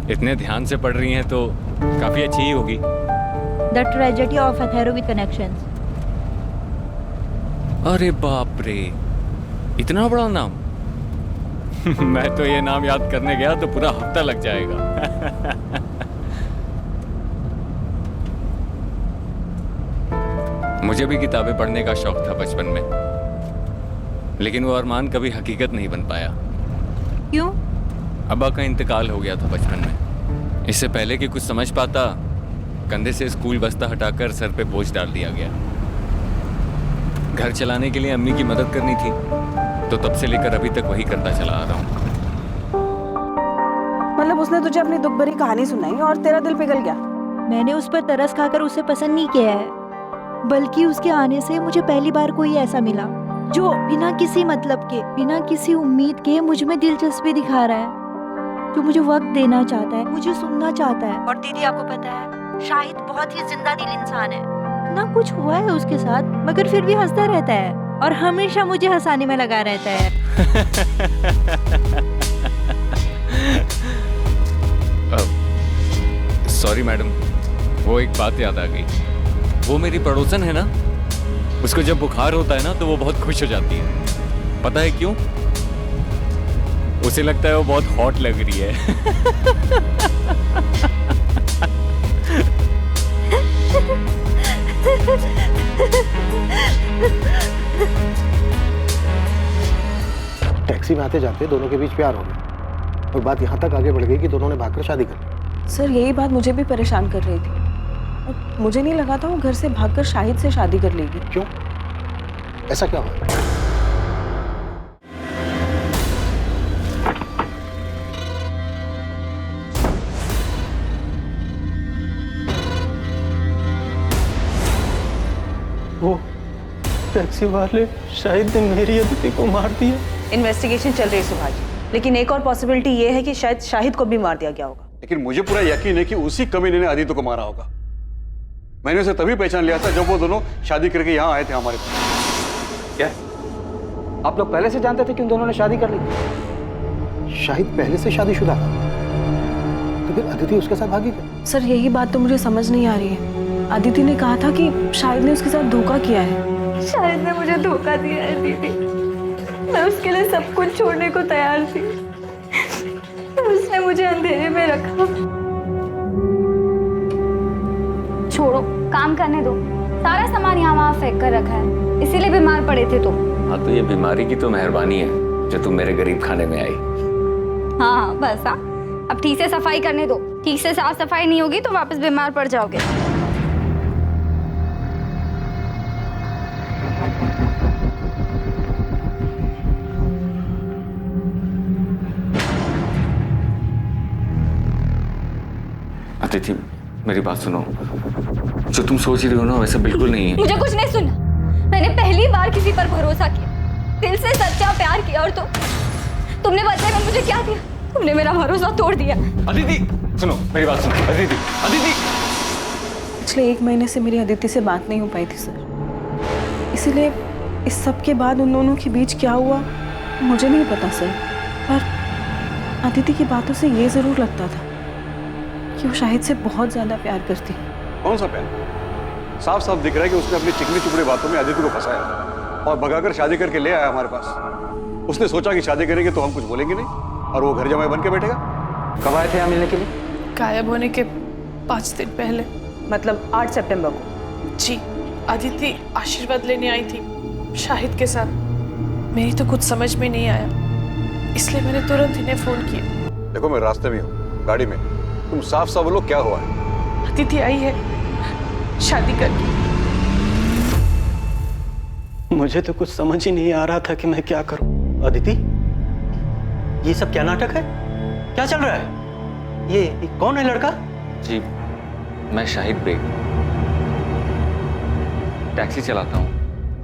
इतने ध्यान से पढ़ रही हैं तो काफी अच्छी ही होगी। The tragedy of athero with connections. अरे बाप रे, इतना बड़ा नाम। मैं तो ये नाम याद करने गया तो पूरा हफ्ता लग जाएगा। मुझे भी किताबें पढ़ने का शौक था बचपन में, लेकिन वो अरमान कभी हकीकत नहीं बन पाया। क्यों? अब्बा का इंतकाल हो गया था बचपन में। इससे पहले कि कुछ समझ पाता, कंधे से स्कूल बस्ता हटाकर सर पे बोझ डाल दिया गया। घर चलाने के लिए अम्मी की मदद करनी थी, तो तब से लेकर अभी तक वही करता चला आ रहा हूँ। मतलब उसने तुझे अपनी दुख भरी कहानी सुनाई और तेरा दिल पिघल गया? मैंने उस पर तरस खाकर उसे पसंद नहीं किया है, बल्कि उसके आने से मुझे पहली बार कोई ऐसा मिला जो बिना किसी मतलब के, बिना किसी उम्मीद के मुझ में दिलचस्पी दिखा रहा है, जो मुझे वक्त देना चाहता है, मुझे सुनना चाहता है। और दीदी आपको पता है, शाहिद बहुत ही जिंदा दिल इंसान है। ना कुछ हुआ है उसके साथ, मगर फिर भी हंसता रहता है और हमेशा मुझे हंसाने में लगा रहता है। सॉरी मैडम, वो एक बात याद आ गई। वो मेरी पड़ोसन है ना, उसको जब बुखार होता है ना तो वो बहुत खुश हो जाती है। पता है क्यों? उसे लगता है वो बहुत हॉट लग रही है। टैक्सी में आते जाते दोनों के बीच प्यार हो गया और बात यहाँ तक आगे बढ़ गई कि दोनों ने भागकर शादी कर ली। सर यही बात मुझे भी परेशान कर रही थी। और मुझे नहीं लगा था वो घर से भागकर शाहिद से शादी कर लेगी। क्यों? ऐसा क्या हुआ? वो टैक्सी वाले शाहिद ने मेरी अदिति को मार दिया। इन्वेस्टिगेशन चल रही है सुभाष जी, लेकिन एक और पॉसिबिलिटी ये है कि शायद शाहिद को भी मार दिया गया होगा। लेकिन मुझे पूरा यकीन है कि उसी कमीने ने आदित्य को मारा होगा। मैंने उसे तभी पहचान लिया था जब वो दोनों शादी करके यहाँ आए थे हमारे पास। क्या आप लोग पहले से जानते थे कि उन दोनों ने शादी कर ली? शाहिद पहले से शादीशुदा था, तो फिर अदिति उसके साथ भागी क्यों? सर यही बात तो मुझे समझ नहीं आ रही है। अदिति ने कहा था कि शाहिद ने उसके साथ धोखा किया है। शाहिद ने मुझे धोखा दिया है दीदी। मैं उसके लिए सब कुछ छोड़ने को तैयार थी, पर उसने मुझे अंधेरे में रखा। छोड़ो, काम करने दो। सारा सामान यहाँ वहाँ फेंक कर रखा है, इसीलिए बीमार पड़े थे तुम। हाँ, तो ये बीमारी की तो मेहरबानी है जो तुम मेरे गरीब खाने में आई। हाँ बस। हाँ, अब ठीक से सफाई करने दो। ठीक से साफ सफाई नहीं होगी तो वापस बीमार पड़ जाओगे। अतिथि, मेरी बात सुनो। जो तुम सोच रही हो ना वैसा बिल्कुल नहीं है। मुझे कुछ नहीं सुनना। मैंने पहली बार किसी पर भरोसा किया, दिल से सच्चा प्यार किया, और तुमने बदले में मुझे क्या दिया? तुमने मेरा भरोसा तोड़ दिया। अदिति सुनो, मेरी बात सुनो। अदिति, अदिति। पिछले 1 महीने से मेरी अदिति से बात नहीं हो पाई थी सर, इसीलिए इस सब के बाद उन दोनों के बीच क्या हुआ मुझे नहीं पता सर। पर अदिति की बातों से ये जरूर लगता था कि वो शाहिद से बहुत ज्यादा प्यार करती है। कौन सा प्यार? साफ साफ दिख रहा है कि उसने अपनी चिकनी चुपड़ी बातों में अदिति को फंसाया और भगाकर शादी करके ले आया हमारे पास। उसने सोचा कि शादी करेंगे तो हम कुछ बोलेंगे नहीं और वो घर जमाई बन के बैठेगा। कब आए थे यहाँ मिलने के लिए? गायब होने के 5 दिन पहले, मतलब 8 सितंबर को। जी, अदिति आशीर्वाद लेने आई थी शाहिद के साथ। मेरी तो कुछ समझ में नहीं आया, इसलिए मैंने तुरंत इन्हें फोन किया। देखो मैं रास्ते में हूँ, गाड़ी में। तुम साफ साफ बोलो क्या हुआ है? अदिति आई है शादी करके। मुझे तो कुछ समझ ही नहीं आ रहा था कि मैं क्या करूं। अदिति, ये सब क्या नाटक है? क्या चल रहा है? ये कौन है लड़का? जी, मैं शाहिद बेग, टैक्सी चलाता हूँ।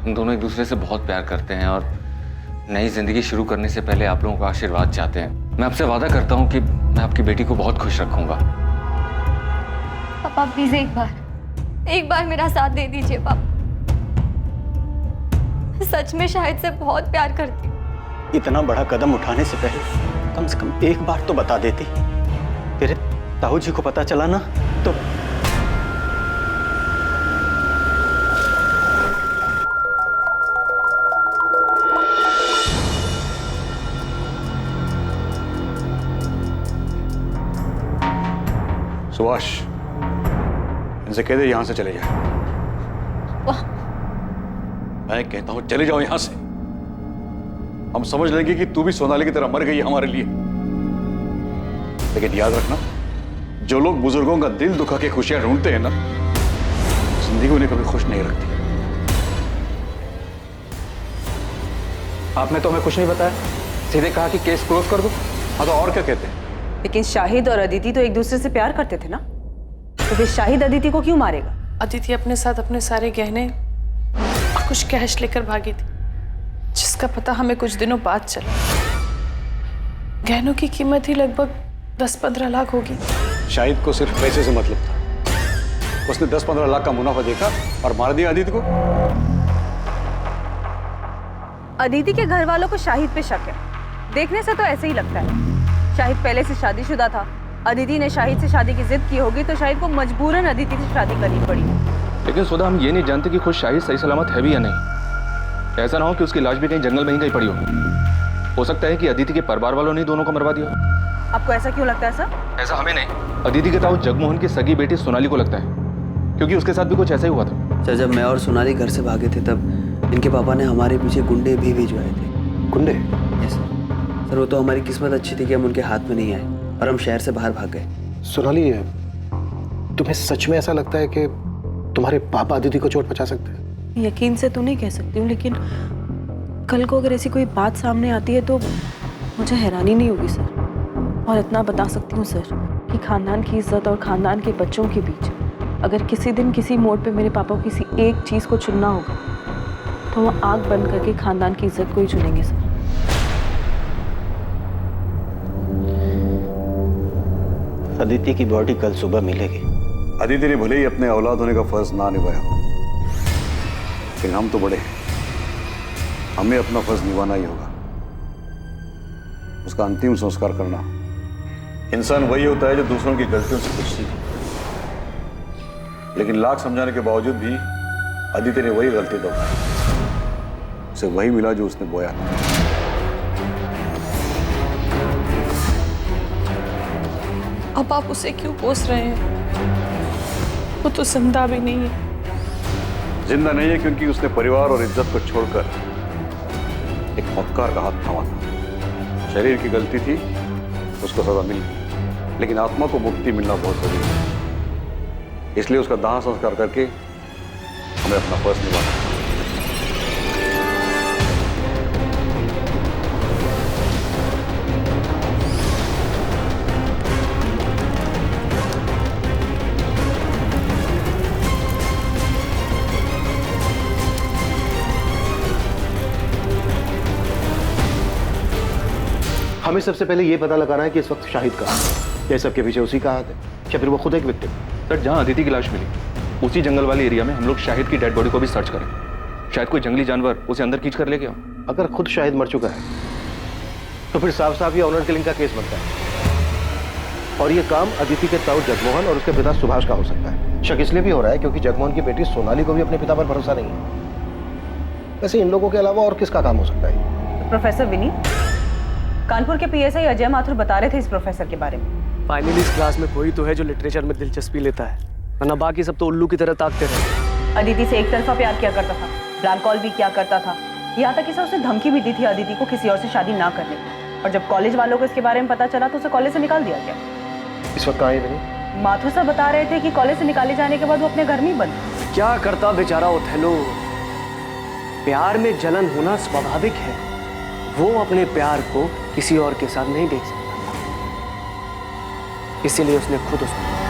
हम दोनों एक दूसरे से बहुत प्यार करते हैं और नई जिंदगी शुरू करने से पहले आप लोगों का आशीर्वाद चाहते हैं। मैं आपसे वादा करता हूँ कि मैं आपकी बेटी को बहुत खुश रखूंगा। पापा प्लीज एक बार मेरा साथ दे दीजिए पापा। सच में शाहिद से बहुत प्यार करती हूँ। इतना बड़ा कदम उठाने से पहले कम से कम एक बार तो बता देती। तेरे ताऊ जी को पता चला ना तो सुभाष, इनसे कह दे यहां से चले जाए। मैं कहता हूं चले जाओ यहां से। हम समझ लेंगे कि तू भी सोनाली की तरह मर गई है हमारे लिए। लेकिन याद रखना, जो लोग बुजुर्गों का दिल दुखा के खुशियां ढूंढते हैं ना, जिंदगी उन्हें कभी खुश नहीं रखती। आपने तो हमें कुछ नहीं बताया, सीधे कहा कि केस क्लोज कर दो। हाँ तो और क्या कहते हैं? लेकिन शाहिद और अदिति तो एक दूसरे से प्यार करते थे ना, तो फिर शाहिद अदिति को क्यों मारेगा? अदिति अपने साथ अपने सारे गहने और कुछ कैश लेकर भागी थी, जिसका पता हमें कुछ दिनों बाद चला। गहनों की कीमत ही लगभग 10-15 लाख होगी। शाहिद को सिर्फ पैसे से मतलब था। उसने 10-15 लाख का मुनाफा देखा और मार दिया अदिति को। अदिति के घर वालों को शाहिद पे शक है। देखने से तो ऐसे ही लगता है। शाहिद पहले से शादीशुदा था। अदिति ने शाहिद से शादी की जिद की होगी तो शाहिद को मजबूरन अदिति से शादी करनी पड़ी। लेकिन सुधा, हम ये नहीं जानते कि खुद शाहिद सही सलामत है भी या नहीं। ऐसा ना हो कि उसकी लाश भी कहीं जंगल में ही कहीं पड़ी हो सकता है कि अदिति के परिवार वालों ने दोनों को मरवा दिया। आपको ऐसा क्यों लगता है सर? ऐसा हमें नहीं, अदिति के ताऊ जगमोहन की सगी बेटी सोनाली को लगता है, क्योंकि उसके साथ भी कुछ ऐसा ही हुआ था। सर, जब मैं और सोनाली घर से भागे थे तब इनके पापा ने हमारे पीछे गुंडे भी भिजवाए थे। गुंडे? यस सर, वो तो हमारी किस्मत अच्छी थी कि हम उनके हाथ में नहीं आए और हम शहर से बाहर भाग गए। सोनाली, तुम्हें सच में ऐसा लगता है कि तुम्हारे पापा अदिति को चोट पहुंचा सकते हैं? यकीन से तो नहीं कह सकती हूँ, लेकिन कल को अगर ऐसी कोई बात सामने आती है तो मुझे हैरानी नहीं होगी सर। और इतना बता सकती हूँ सर कि खानदान की इज्जत और खानदान के बच्चों के बीच अगर किसी दिन किसी मोड़ पे मेरे पापा को किसी एक चीज़ को चुनना होगा तो वो आंख बंद करके खानदान की इज्जत को ही चुनेंगे सर। अदिति की बॉडी कल सुबह मिलेगी। अदिति ने भले ही अपने औलाद होने का फर्ज ना निभाया, लेकिन हम तो बड़े हैं, हमें अपना फर्ज निभाना ही होगा। उसका अंतिम संस्कार करना। इंसान वही होता है जो दूसरों की गलतियों से कुछ सीखे। लेकिन लाख समझाने के बावजूद भी अदिति ने वही गलती दोहराई। उसे वही मिला जो उसने बोया था। अब आप उसे क्यों कोस रहे हैं? वो तो जिंदा भी नहीं है। जिंदा नहीं है क्योंकि उसने परिवार और इज्जत को छोड़कर एक मक्कार का हाथ थामा था। शरीर की गलती थी, उसको सजा मिल गई, लेकिन आत्मा को मुक्ति मिलना बहुत जरूरी है। इसलिए उसका दाह संस्कार करके हमें अपना फर्ज निभाना है। हमें सबसे पहले ये पता लगाना है कि इस वक्त शाहिद कहाँ है। क्या सबके पीछे उसी का हाथ है या फिर वो खुद एक विक्टिम? सर, जहाँ अदिति की लाश मिली उसी जंगल वाले एरिया में हम लोग शाहिद की डेड बॉडी को भी सर्च करें। शायद कोई जंगली जानवर उसे अंदर खींच कर ले गया। अगर खुद शाहिद मर चुका है तो फिर साफ साफ ये ऑनर किलिंग का केस बनता है और ये काम अदिति के ताऊ जगमोहन और उसके पिता सुभाष का हो सकता है। शक इसलिए भी हो रहा है क्योंकि जगमोहन की बेटी सोनाली को भी अपने पिता पर भरोसा नहीं है। वैसे इन लोगों के अलावा और किसका काम हो सकता है? प्रोफेसर विनी, कानपुर के पीएसआई अजय माथुर बता रहे थे इस प्रोफेसर के बारे में। फाइनली इस क्लास में कोई तो है जो लिटरेचर में दिलचस्पी लेता है, वरना बाकी सब तो उल्लू की तरह ताकते रहे। अदिति से एक तरफा प्यार किया करता था, ब्लैंक कॉल भी किया करता था, यहाँ तक कि सर उसे धमकी भी दी थी अदिति को किसी और से शादी ना करने की। और जब कॉलेज वालों को इसके बारे में पता चला तो उसे कॉलेज से निकाल दिया गया। इस वक्त कहाँ है विनी? माथुर साहब बता रहे थे कि कॉलेज से निकाले जाने के बाद वो अपने घर में ही बंद। क्या करता बेचारा ओथेलो? प्यार में जलन होना स्वाभाविक है। वो अपने प्यार को किसी और के साथ नहीं देख सकता, इसीलिए उसने खुद उसको